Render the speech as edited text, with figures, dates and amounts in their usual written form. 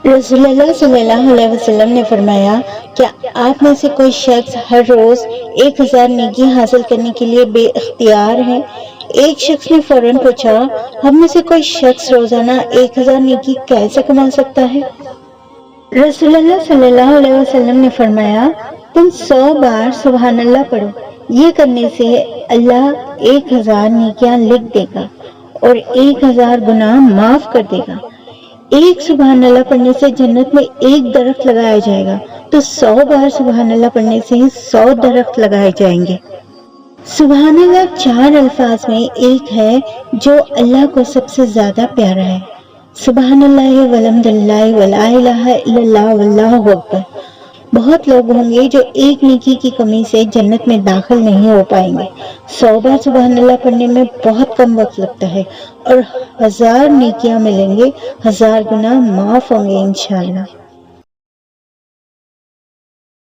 رسول اللہ صلی اللہ علیہ وسلم نے فرمایا، کیا آپ میں سے کوئی شخص ہر روز 1000 نیکی حاصل کرنے کے لیے بے اختیار ہے؟ ایک شخص نے فوراً پوچھا، ہم میں سے کوئی شخص روزانہ 1000 نیکی کیسے کما سکتا ہے؟ رسول اللہ صلی اللہ علیہ وسلم نے فرمایا، تم 100 بار سبحان اللہ پڑھو، یہ کرنے سے اللہ 1000 نیکیاں لکھ دے گا اور 1000 گناہ معاف کر دے گا۔ ایک سبحان اللہ پڑھنے سے جنت میں ایک درخت لگایا جائے گا، تو 100 بار سبحان اللہ پڑھنے سے 100 درخت لگائے جائیں گے۔ سبحان اللہ 4 الفاظ میں ایک ہے جو اللہ کو سب سے زیادہ پیارا ہے۔ سبحان اللہ والحمد للہ ولا الہ الا اللہ واللہ اکبر۔ بہت لوگ ہوں گے جو ایک نیکی کی کمی سے جنت میں داخل نہیں ہو پائیں گے۔ 100 بار سبحان اللہ پڑھنے میں بہت کم وقت لگتا ہے اور 1000 نیکیاں ملیں گے، 1000 گناہ معاف ہوں گے انشاءاللہ۔